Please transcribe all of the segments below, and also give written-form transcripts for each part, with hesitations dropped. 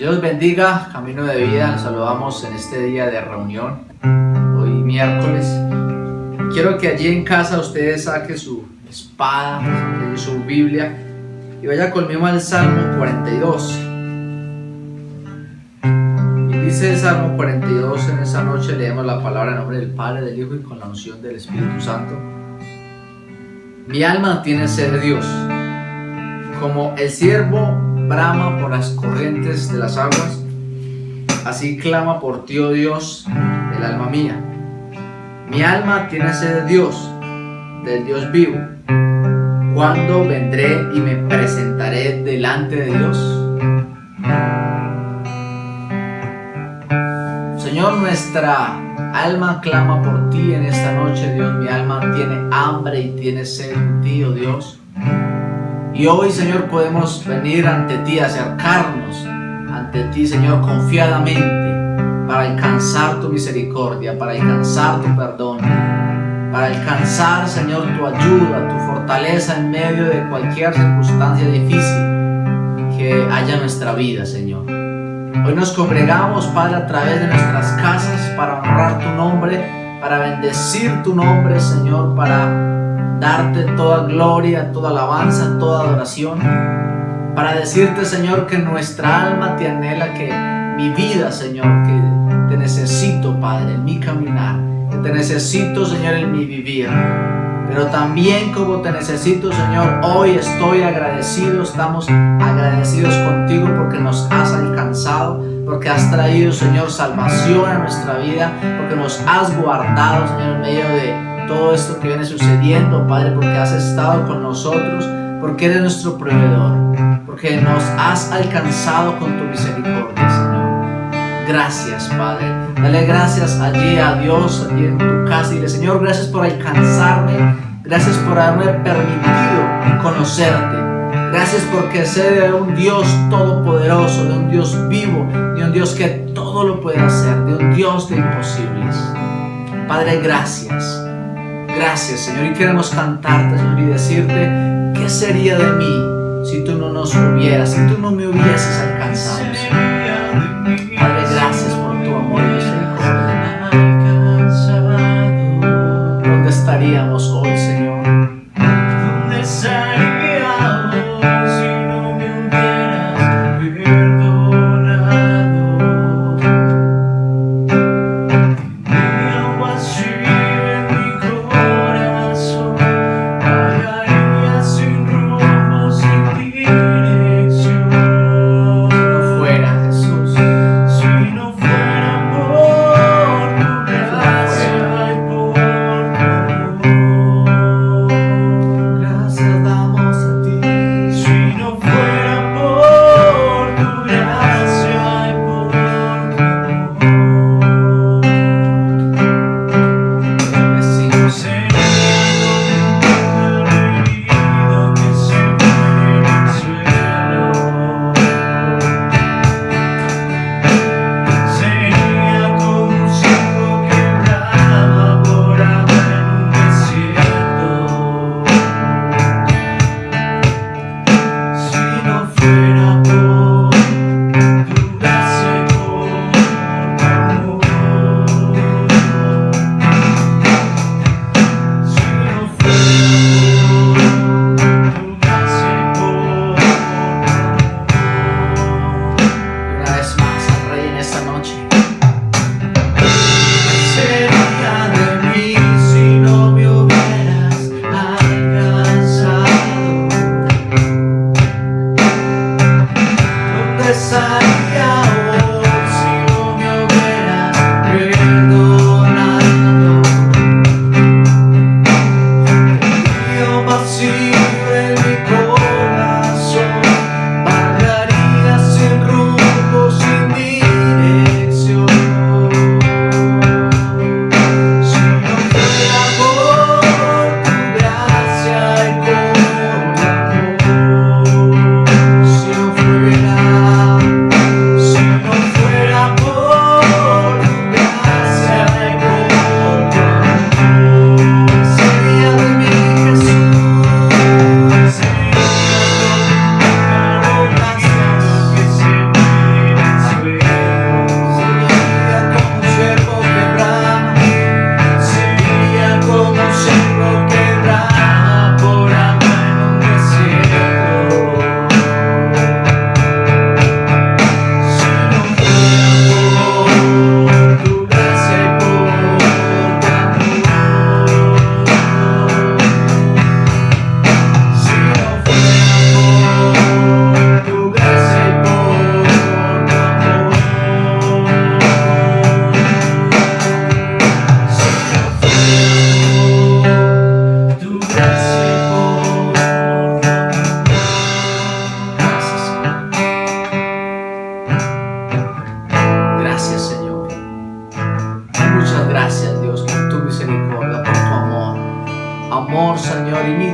Dios bendiga, Camino de Vida. Nos saludamos en este día de reunión, hoy miércoles. Quiero que allí en casa ustedes saquen su espada, su Biblia y vaya conmigo al Salmo 42. Y dice el Salmo 42, en esa noche leemos la palabra en nombre del Padre, del Hijo y con la unción del Espíritu Santo. Mi alma tiene sed de Dios, como el ciervo brama por las corrientes de las aguas, así clama por ti, oh Dios, el alma mía. Mi alma tiene sed de Dios, del Dios vivo. ¿Cuándo vendré y me presentaré delante de Dios? Señor, nuestra alma clama por ti en esta noche, Dios. Mi alma tiene hambre y tiene sed de ti, oh Dios. Y hoy, Señor, podemos venir ante ti, acercarnos ante ti, Señor, confiadamente, para alcanzar tu misericordia, para alcanzar tu perdón, para alcanzar, Señor, tu ayuda, tu fortaleza en medio de cualquier circunstancia difícil que haya en nuestra vida, Señor. Hoy nos congregamos, Padre, a través de nuestras casas para honrar tu nombre, para bendecir tu nombre, Señor, para darte toda gloria, toda alabanza, toda adoración, para decirte, Señor, que nuestra alma te anhela, que mi vida, Señor, que te necesito, Padre, en mi caminar, que te necesito, Señor, en mi vivir, pero también como te necesito, Señor, hoy estoy agradecido, estamos agradecidos contigo porque nos has alcanzado, porque has traído, Señor, salvación a nuestra vida, porque nos has guardado, Señor, en medio de todo esto que viene sucediendo, Padre, porque has estado con nosotros, porque eres nuestro proveedor, porque nos has alcanzado con tu misericordia, Señor. Gracias, Padre. Dale gracias allí a Dios, allí en tu casa, y dile, Señor, gracias por alcanzarme, gracias por haberme permitido conocerte, gracias porque sé de un Dios todopoderoso, de un Dios vivo, de un Dios que todo lo puede hacer, de un Dios de imposibles. Padre, gracias. Gracias, Señor, y queremos cantarte, Señor, y decirte, ¿qué sería de mí si tú no nos hubieras, si tú no me hubieses alcanzado, Señor? Padre, gracias por tu amor y misericordia. ¿Dónde estaríamos hoy, Señor? ¿Dónde estaríamos si no me hubieras perdonado? Tenía algo así en mi corazón, vagaría sin rumbo, sin dirección. No fuera, Jesús. Si no fuera por tu gracia y por tu amor. Gracias damos a ti. Si no fuera por tu gracia y por tu amor, Bendecimos, sería como un pájaro herido que se muere en el suelo. Sería como un ciervo que brama por agua en un desierto. Si no fuera por tu gracia y por tu amor, si no fuera por tu gracia y por tu amor, una vez más al Rey en esta noche. sería de mí si no me hubieras alcanzado. ¿Dónde estaría hoy si no me hubieras perdonado? Río vacío en mi corazón, vagaría sin rumbo, sin dirección. Si no fuera por tu gracia y por tu amor, si no fuera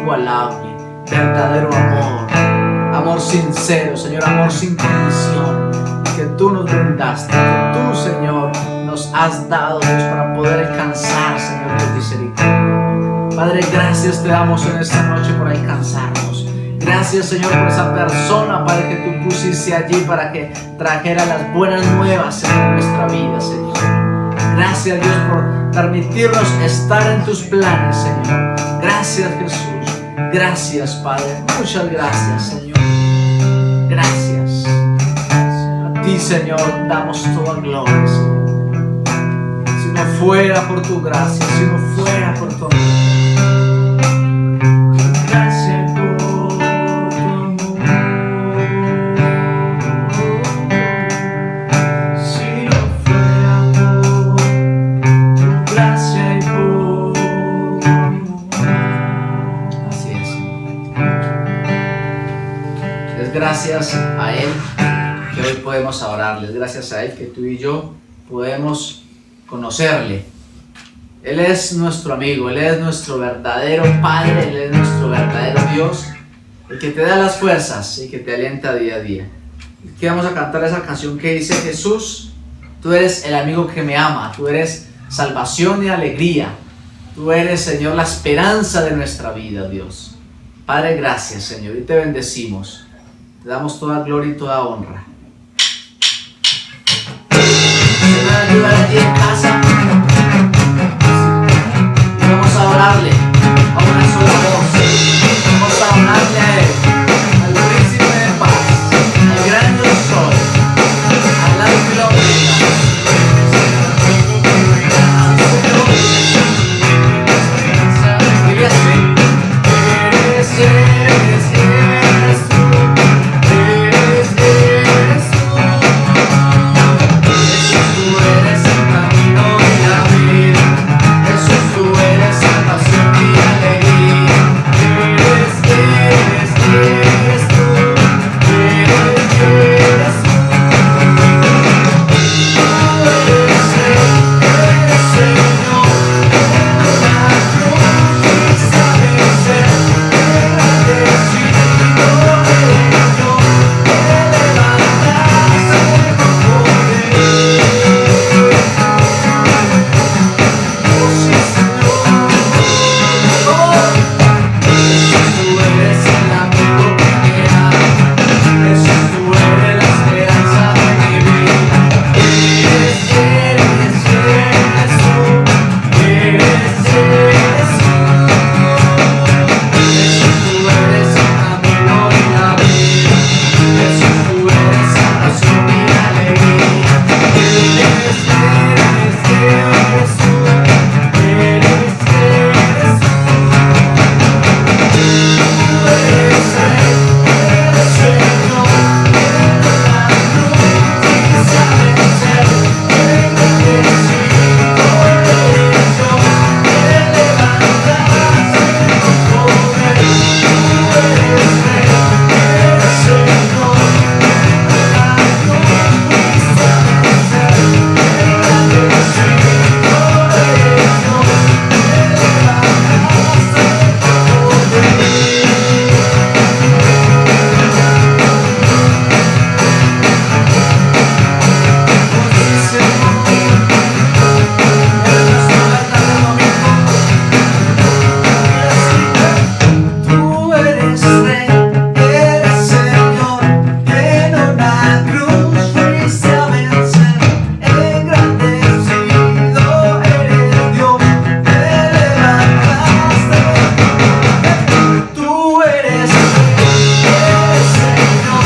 inigualable, verdadero amor, amor sincero, Señor, amor sin condición, que tú nos brindaste, que tú, Señor, nos has dado, Dios, para poder alcanzar, Señor, tu misericordia. Padre, gracias te damos en esta noche por alcanzarnos. Gracias, Señor, por esa persona, Padre, que tú pusiste allí para que trajera las buenas nuevas en nuestra vida, Señor. Gracias, Dios, por permitirnos estar en tus planes, Señor. Gracias, Jesús. Gracias, Padre. Muchas gracias, Señor. Gracias. A ti, Señor, damos toda gloria, Señor. Si no fuera por tu gracia, si no fuera por tu amor. Gracias por tu amor. Si no fuera por tu gracia y por tu amor. Así es. Es gracias a Él que hoy podemos adorarle. Es gracias a Él que tú y yo podemos conocerle. Él es nuestro amigo, Él es nuestro verdadero Padre, Él es nuestro verdadero Dios, el que te da las fuerzas y que te alienta día a día. Y que vamos a cantar esa canción que dice: Jesús, tú eres el amigo que me ama, tú eres salvación y alegría, tú eres, Señor, la esperanza de nuestra vida, Dios. Padre, gracias, Señor, y te bendecimos, te damos toda gloria y toda honra. Se me va a ayudar allí en casa. Y vamos a orarle a una sola voz. Vamos a orarle a Él, al príncipe de paz, al gran yo soy, al alfa y la omega. Dile así: eres tú, eres tú, eres tú. Jesús, tú eres el camino y la vida. Jesús, tú eres salvación y alegría. Eres tú. Eres tú, eres tú. Tú eres Señor. La cruz sabe ser agradecido eres yo. Te levantaste con poder. Oh, sí, Señor. Jesús, tú eres el amigo que me ama. Jesús, tú eres la esperanza de mi vida. Eres tú. Eres tú. Jesús, tú eres el camino y la vida. Jesús, tú eres salvación y alegría. Eres tú. Eres tú. Tú eres rey, eres Señor, en una cruz fuiste a vencer, engrandecido eres Dios, te levantaste. Tú eres rey, eres Señor,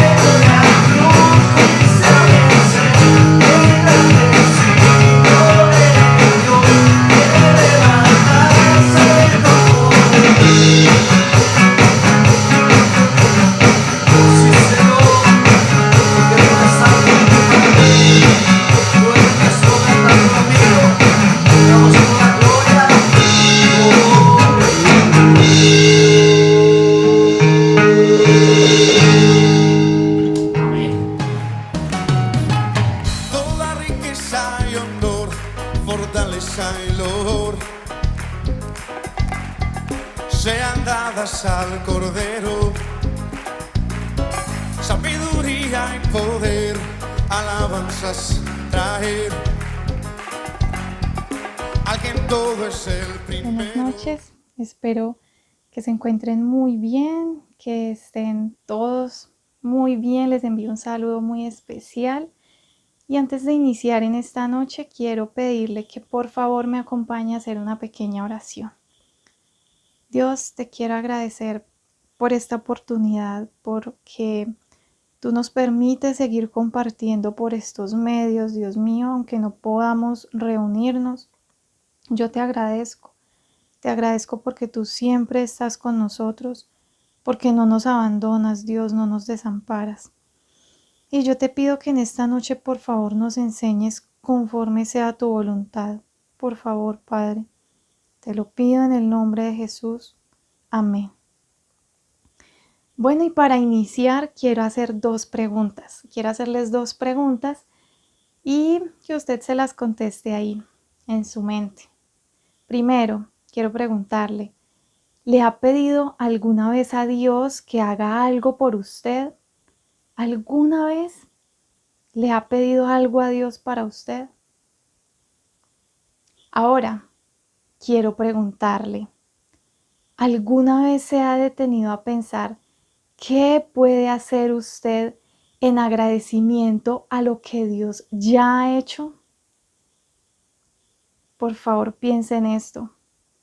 en una cruz fuiste a vencer, engrandecido eres Dios, te levantaste con poder. Sí, Señor, que tú estás conmigo, tú eres nuestro verdadero amigo, te damos toda gloria. Amén. Toda riqueza y honor, fortaleza y loor sean dadas al Cordero. Sabiduría y poder, alabanzas traer. Alguien todo es el primero. Buenas noches, espero que se encuentren muy bien, que estén todos muy bien. Les envío un saludo muy especial. Y antes de iniciar en esta noche, quiero pedirle que por favor me acompañe a hacer una pequeña oración. Dios, te quiero agradecer por esta oportunidad, porque tú nos permites seguir compartiendo por estos medios, Dios mío, aunque no podamos reunirnos. Yo te agradezco porque tú siempre estás con nosotros, porque no nos abandonas, Dios, no nos desamparas. Y yo te pido que en esta noche, por favor, nos enseñes conforme sea tu voluntad. Por favor, Padre, te lo pido en el nombre de Jesús. Amén. Bueno, y para iniciar quiero hacer dos preguntas. Quiero hacerles dos preguntas y que usted se las conteste ahí en su mente. Primero, quiero preguntarle, ¿le ha pedido alguna vez a Dios que haga algo por usted? ¿Alguna vez le ha pedido algo a Dios para usted? Ahora, quiero preguntarle, ¿alguna vez se ha detenido a pensar qué puede hacer usted en agradecimiento a lo que Dios ya ha hecho? Por favor, piense en esto.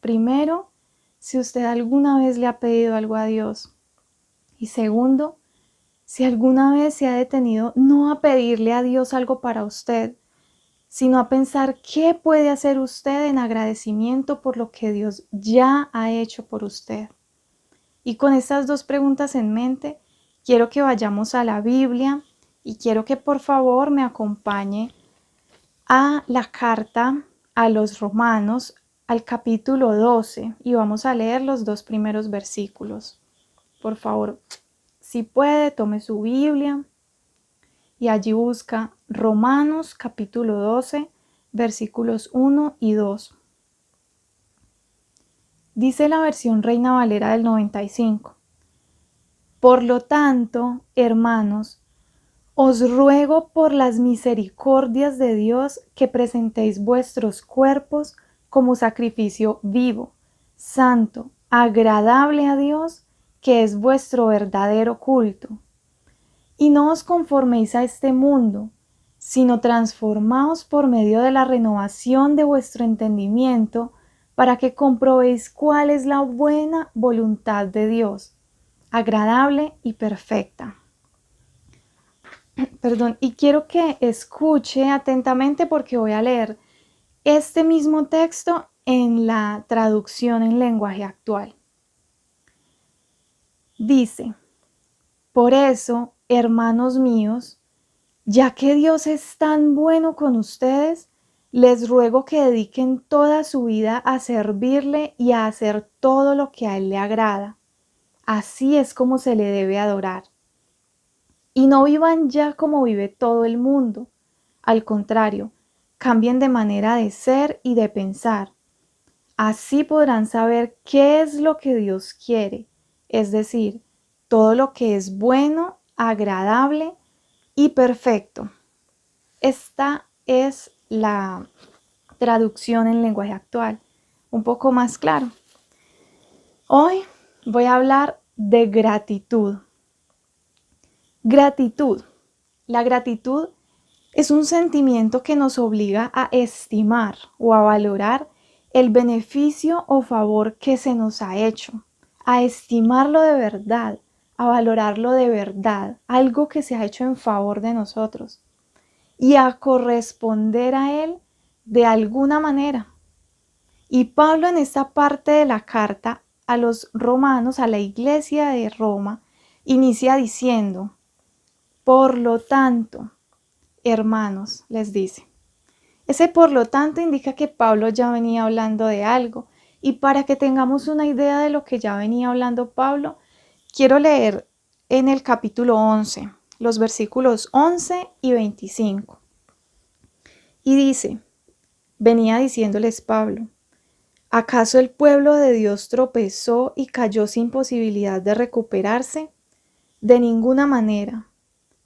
Primero, si usted alguna vez le ha pedido algo a Dios. Y segundo, si alguna vez se ha detenido no a pedirle a Dios algo para usted, sino a pensar qué puede hacer usted en agradecimiento por lo que Dios ya ha hecho por usted. Y con estas dos preguntas en mente, quiero que vayamos a la Biblia y quiero que por favor me acompañe a la carta a los Romanos, al capítulo 12, y vamos a leer los dos primeros versículos. Por favor, si puede, tome su Biblia y allí busca Romanos capítulo 12, versículos 1 y 2. Dice la versión Reina Valera del 95. Por lo tanto, hermanos, os ruego por las misericordias de Dios que presentéis vuestros cuerpos como sacrificio vivo, santo, agradable a Dios, que es vuestro verdadero culto. Y no os conforméis a este mundo, sino transformaos por medio de la renovación de vuestro entendimiento, para que comprobéis cuál es la buena voluntad de Dios, agradable y perfecta. Y quiero que escuche atentamente porque voy a leer este mismo texto en la traducción en lenguaje actual. Dice, por eso, hermanos míos, ya que Dios es tan bueno con ustedes, les ruego que dediquen toda su vida a servirle y a hacer todo lo que a Él le agrada. Así es como se le debe adorar. Y no vivan ya como vive todo el mundo. Al contrario, cambien de manera de ser y de pensar. Así podrán saber qué es lo que Dios quiere, es decir, todo lo que es bueno, agradable y perfecto. Esta es la traducción en lenguaje actual, un poco más claro. Hoy voy a hablar de gratitud. Gratitud. La gratitud es un sentimiento que nos obliga a estimar o a valorar el beneficio o favor que se nos ha hecho, a estimarlo de verdad, a valorarlo de verdad, algo que se ha hecho en favor de nosotros, y a corresponder a él de alguna manera. Y Pablo en esta parte de la carta a los romanos, a la iglesia de Roma, inicia diciendo, por lo tanto, hermanos, les dice. Ese por lo tanto indica que Pablo ya venía hablando de algo. Y para que tengamos una idea de lo que ya venía hablando Pablo, quiero leer en el capítulo 11, los versículos 11 y 25. Y dice, venía diciéndoles Pablo, ¿Acaso el pueblo de Dios tropezó y cayó sin posibilidad de recuperarse? De ninguna manera.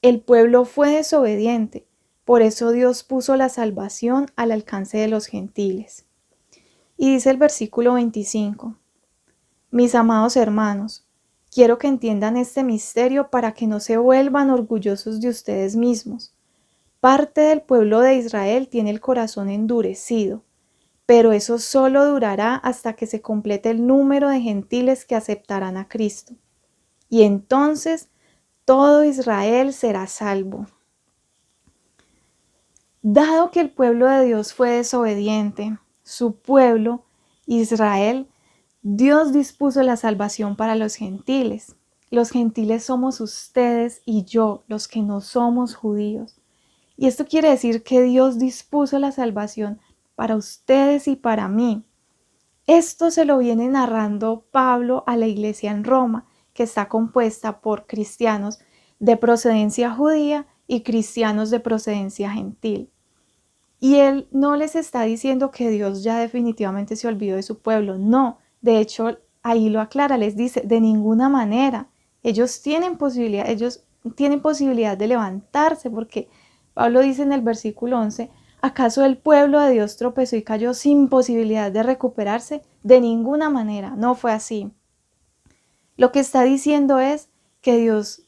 El pueblo fue desobediente, por eso Dios puso la salvación al alcance de los gentiles. Y dice el versículo 25: Mis amados hermanos, quiero que entiendan este misterio para que no se vuelvan orgullosos de ustedes mismos. Parte del pueblo de Israel tiene el corazón endurecido, pero eso solo durará hasta que se complete el número de gentiles que aceptarán a Cristo. Y entonces todo Israel será salvo. Dado que el pueblo de Dios fue desobediente, su pueblo, Israel, Dios dispuso la salvación para los gentiles. Los gentiles somos ustedes y yo, los que no somos judíos. Y esto quiere decir que Dios dispuso la salvación para ustedes y para mí. Esto se lo viene narrando Pablo a la iglesia en Roma, que está compuesta por cristianos de procedencia judía y cristianos de procedencia gentil. Y él no les está diciendo que Dios ya definitivamente se olvidó de su pueblo, no. De hecho, ahí lo aclara, les dice, de ninguna manera. Ellos tienen posibilidad de levantarse, porque Pablo dice en el versículo 11, ¿acaso el pueblo de Dios tropezó y cayó sin posibilidad de recuperarse? De ninguna manera, no fue así. Lo que está diciendo es que Dios,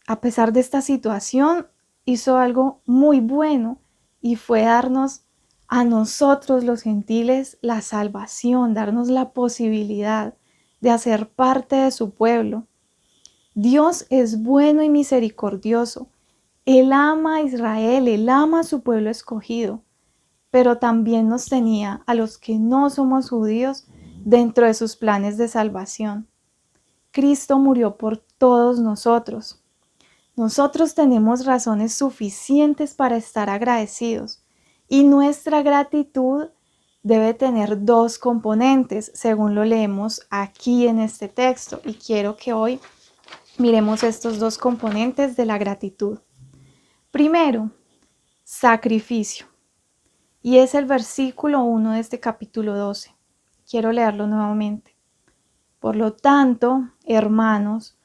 a pesar de esta situación, hizo algo muy bueno y fue darnos a nosotros los gentiles la salvación, darnos la posibilidad de hacer parte de su pueblo. Dios es bueno y misericordioso. Él ama a Israel, Él ama a su pueblo escogido, pero también nos tenía a los que no somos judíos dentro de sus planes de salvación. Cristo murió por todos nosotros. Nosotros tenemos razones suficientes para estar agradecidos y nuestra gratitud debe tener dos componentes, según lo leemos aquí en este texto, y quiero que hoy miremos estos dos componentes de la gratitud. Primero, sacrificio, y es el versículo 1 de este capítulo 12. Quiero leerlo nuevamente. Por lo tanto, hermanos,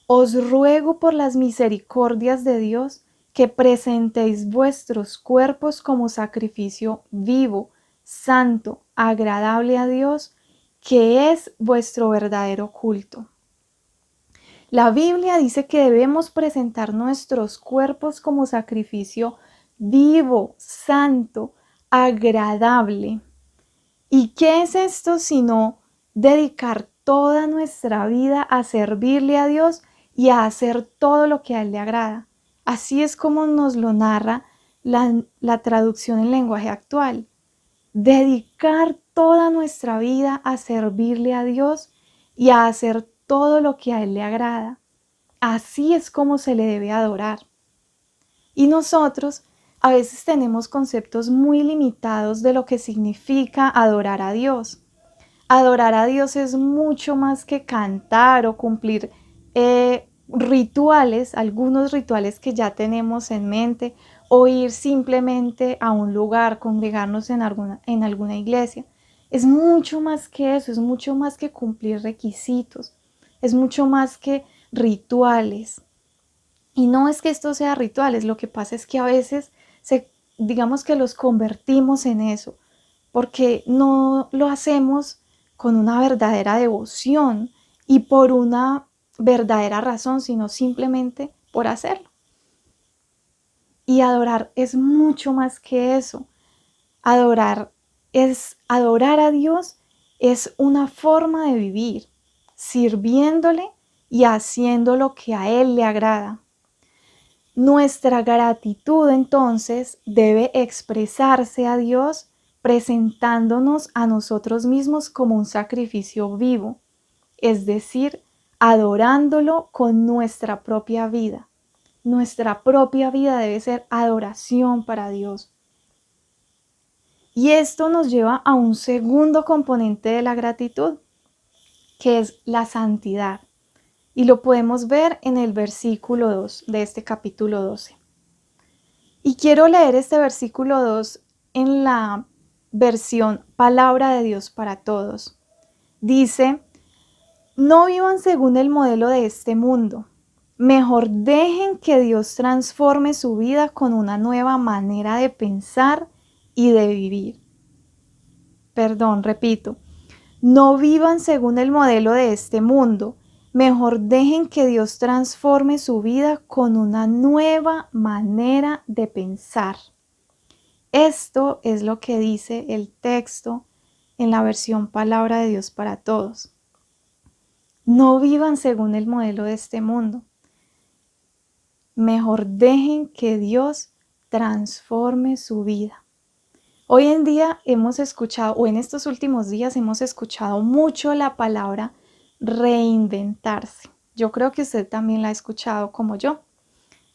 os ruego por las misericordias de Dios que presentéis vuestros cuerpos como sacrificio vivo, santo, agradable a Dios, que es vuestro verdadero culto. La Biblia dice que debemos presentar nuestros cuerpos como sacrificio vivo, santo, agradable. ¿Y qué es esto sino dedicar toda nuestra vida a servirle a Dios y a hacer todo lo que a Él le agrada? Así es como nos lo narra la traducción en lenguaje actual. Dedicar toda nuestra vida a servirle a Dios y a hacer todo lo que a Él le agrada. Así es como se le debe adorar. Y nosotros a veces tenemos conceptos muy limitados de lo que significa adorar a Dios. Adorar a Dios es mucho más que cantar o cumplir rituales, algunos rituales que ya tenemos en mente, o ir simplemente a un lugar, congregarnos en alguna iglesia. Es mucho más que eso, es mucho más que cumplir requisitos, es mucho más que rituales. Y no es que esto sea rituales, lo que pasa es que a veces digamos que los convertimos en eso, porque no lo hacemos con una verdadera devoción y por una verdadera razón, sino simplemente por hacerlo. Y adorar es mucho más que eso. Adorar a Dios, es una forma de vivir, sirviéndole y haciendo lo que a Él le agrada. Nuestra gratitud entonces debe expresarse a Dios presentándonos a nosotros mismos como un sacrificio vivo, es decir, adorándolo con nuestra propia vida. Nuestra propia vida debe ser adoración para Dios. Y esto nos lleva a un segundo componente de la gratitud, que es la santidad. Y lo podemos ver en el versículo 2 de este capítulo 12. Y quiero leer este versículo 2 en la versión Palabra de Dios para Todos. Dice: no vivan según el modelo de este mundo. Mejor dejen que Dios transforme su vida con una nueva manera de pensar y de vivir. Repito. No vivan según el modelo de este mundo. Mejor dejen que Dios transforme su vida con una nueva manera de pensar. Esto es lo que dice el texto en la versión Palabra de Dios para Todos. No vivan según el modelo de este mundo. Mejor dejen que Dios transforme su vida. Hoy en día hemos escuchado, o en estos últimos días hemos escuchado mucho la palabra reinventarse. Yo creo que usted también la ha escuchado como yo,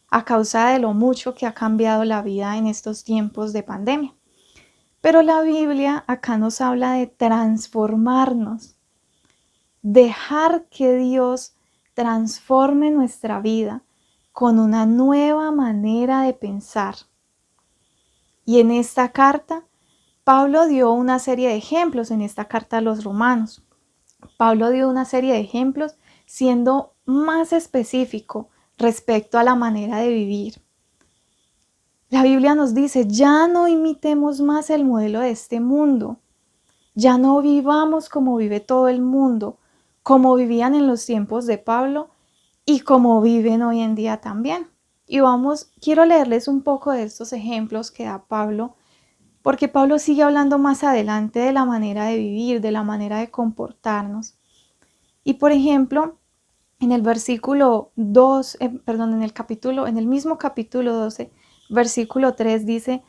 a causa de lo mucho que ha cambiado la vida en estos tiempos de pandemia. Pero la Biblia acá nos habla de transformarnos, dejar que Dios transforme nuestra vida con una nueva manera de pensar. Y en esta carta, Pablo dio una serie de ejemplos en esta carta a los romanos. Pablo dio una serie de ejemplos siendo más específico respecto a la manera de vivir. La Biblia nos dice: ya no imitemos más el modelo de este mundo. Ya no vivamos como vive todo el mundo, como vivían en los tiempos de Pablo y como viven hoy en día también. Y quiero leerles un poco de estos ejemplos que da Pablo, porque Pablo sigue hablando más adelante de la manera de vivir, de la manera de comportarnos. Y por ejemplo, en el versículo 2, en el mismo capítulo 12, versículo 3 dice: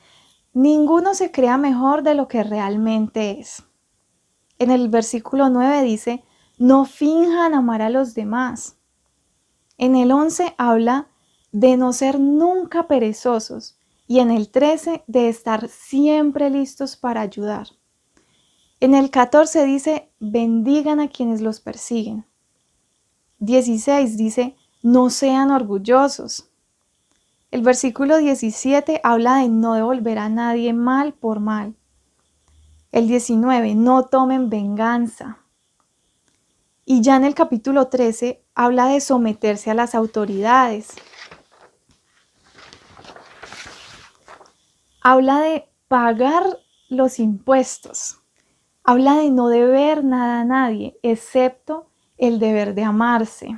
ninguno se crea mejor de lo que realmente es. En el versículo 9 dice: no finjan amar a los demás. En el 11 habla de no ser nunca perezosos, y en el 13 de estar siempre listos para ayudar. En el 14 dice: bendigan a quienes los persiguen. 16 dice: no sean orgullosos. El versículo 17 habla de no devolver a nadie mal por mal. El 19, no tomen venganza. Y ya en el capítulo 13 habla de someterse a las autoridades. Habla de pagar los impuestos. Habla de no deber nada a nadie, excepto el deber de amarse.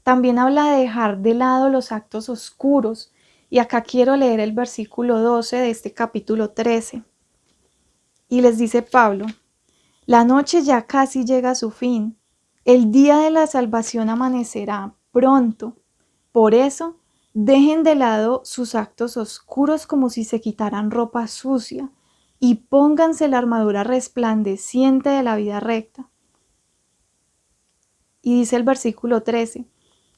También habla de dejar de lado los actos oscuros. Y acá quiero leer el versículo 12 de este capítulo 13. Y les dice Pablo: la noche ya casi llega a su fin. El día de la salvación amanecerá pronto. Por eso, dejen de lado sus actos oscuros como si se quitaran ropa sucia y pónganse la armadura resplandeciente de la vida recta. Y dice el versículo 13: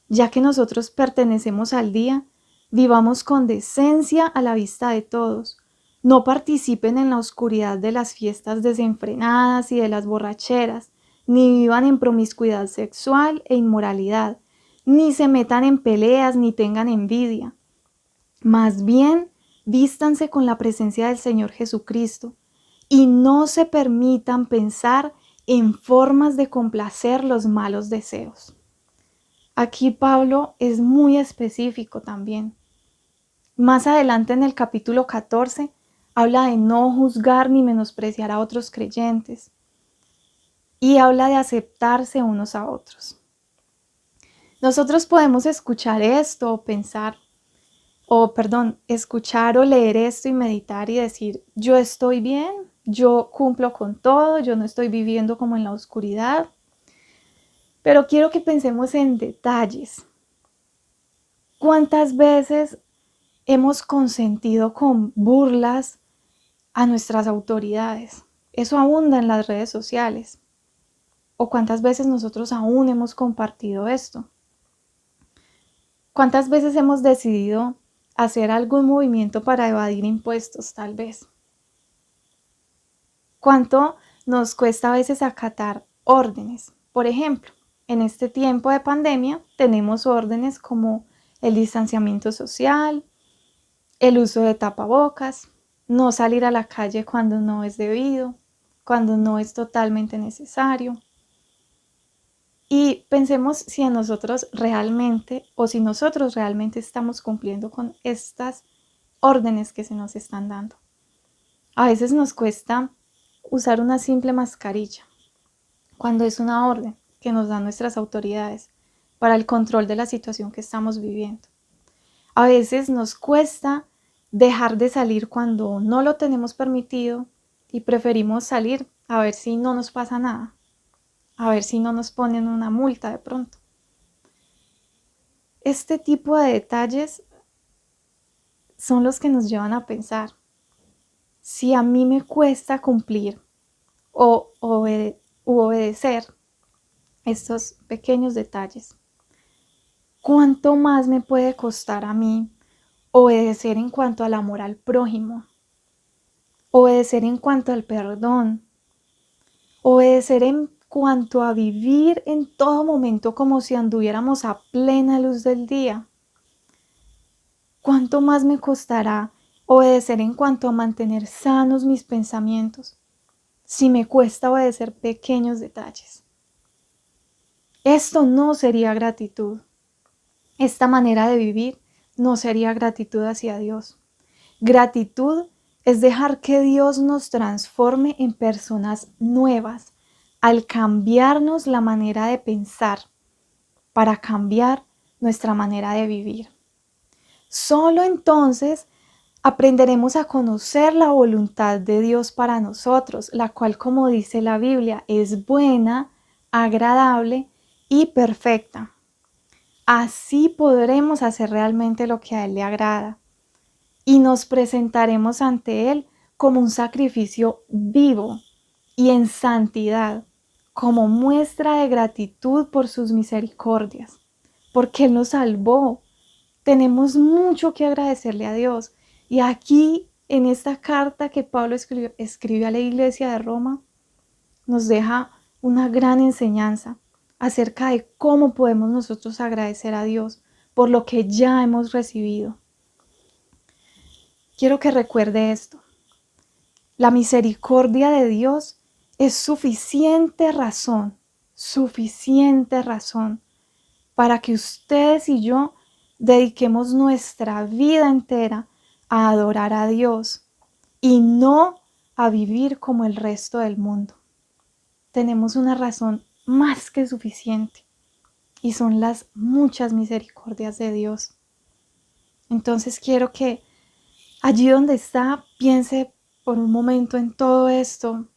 ya que nosotros pertenecemos al día, vivamos con decencia a la vista de todos. No participen en la oscuridad de las fiestas desenfrenadas y de las borracheras, ni vivan en promiscuidad sexual e inmoralidad, ni se metan en peleas ni tengan envidia. Más bien, vístanse con la presencia del Señor Jesucristo y no se permitan pensar en formas de complacer los malos deseos. Aquí Pablo es muy específico también. Más adelante en el capítulo 14 habla de no juzgar ni menospreciar a otros creyentes y habla de aceptarse unos a otros. Nosotros podemos escuchar esto o escuchar o leer esto y meditar y decir: yo estoy bien, yo cumplo con todo, yo no estoy viviendo como en la oscuridad. Pero quiero que pensemos en detalles. ¿Cuántas veces hemos consentido con burlas a nuestras autoridades? Eso abunda en las redes sociales. ¿O cuántas veces nosotros aún hemos compartido esto? ¿Cuántas veces hemos decidido hacer algún movimiento para evadir impuestos, tal vez? ¿Cuánto nos cuesta a veces acatar órdenes? Por ejemplo, en este tiempo de pandemia tenemos órdenes como el distanciamiento social, el uso de tapabocas, no salir a la calle cuando no es debido, cuando no es totalmente necesario. Y pensemos si a nosotros realmente o si nosotros realmente estamos cumpliendo con estas órdenes que se nos están dando. A veces nos cuesta usar una simple mascarilla cuando es una orden que nos dan nuestras autoridades para el control de la situación que estamos viviendo. A veces nos cuesta dejar de salir cuando no lo tenemos permitido y preferimos salir a ver si no nos pasa nada, a ver si no nos ponen una multa de pronto. Este tipo de detalles son los que nos llevan a pensar, si a mí me cuesta cumplir o obedecer estos pequeños detalles, ¿cuánto más me puede costar a mí obedecer en cuanto al amor al prójimo? Obedecer en cuanto al perdón. Obedecer en cuanto a vivir en todo momento como si anduviéramos a plena luz del día. ¿Cuánto más me costará obedecer en cuanto a mantener sanos mis pensamientos si me cuesta obedecer pequeños detalles? Esto no sería gratitud. Esta manera de vivir no sería gratitud hacia Dios. Gratitud es dejar que Dios nos transforme en personas nuevas al cambiarnos la manera de pensar para cambiar nuestra manera de vivir. Solo entonces aprenderemos a conocer la voluntad de Dios para nosotros, la cual, como dice la Biblia, es buena, agradable y perfecta. Así podremos hacer realmente lo que a Él le agrada y nos presentaremos ante Él como un sacrificio vivo y en santidad, como muestra de gratitud por sus misericordias, porque Él nos salvó. Tenemos mucho que agradecerle a Dios. Y aquí, en esta carta que Pablo escribió a la iglesia de Roma, nos deja una gran enseñanza acerca de cómo podemos nosotros agradecer a Dios por lo que ya hemos recibido. Quiero que recuerde esto. La misericordia de Dios es suficiente razón para que ustedes y yo dediquemos nuestra vida entera a adorar a Dios y no a vivir como el resto del mundo. Tenemos una razón más que suficiente y son las muchas misericordias de Dios. Entonces quiero que allí donde está piense por un momento en todo esto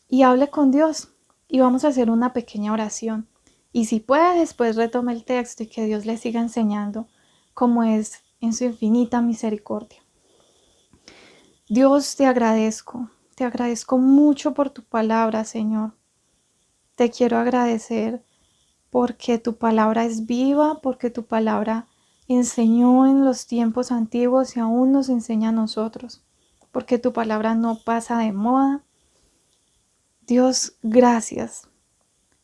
y hable con Dios y vamos a hacer una pequeña oración. Y si puede, después retome el texto y que Dios le siga enseñando cómo es en su infinita misericordia. Dios, te agradezco mucho por tu palabra, Señor. Te quiero agradecer porque tu palabra es viva, porque tu palabra enseñó en los tiempos antiguos y aún nos enseña a nosotros, porque tu palabra no pasa de moda. Dios, gracias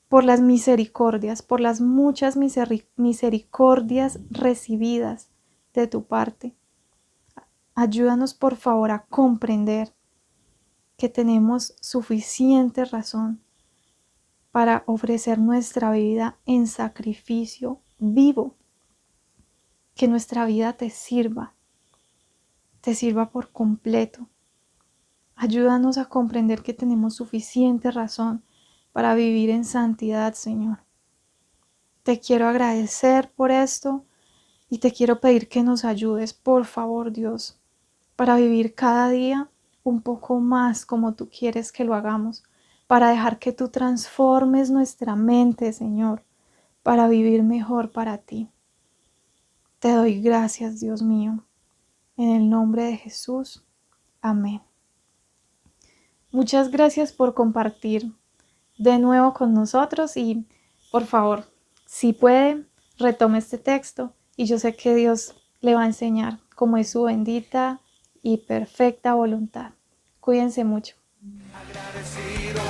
por las misericordias, por las muchas misericordias recibidas de tu parte. Ayúdanos, por favor, a comprender que tenemos suficiente razón para ofrecer nuestra vida en sacrificio vivo. Que nuestra vida te sirva por completo. Ayúdanos a comprender que tenemos suficiente razón para vivir en santidad, Señor. Te quiero agradecer por esto y te quiero pedir que nos ayudes, por favor, Dios, para vivir cada día un poco más como tú quieres que lo hagamos, para dejar que tú transformes nuestra mente, Señor, para vivir mejor para ti. Te doy gracias, Dios mío, en el nombre de Jesús. Amén. Muchas gracias por compartir de nuevo con nosotros y por favor, si puede, retome este texto y yo sé que Dios le va a enseñar cómo es su bendita y perfecta voluntad. Cuídense mucho. Agradecido,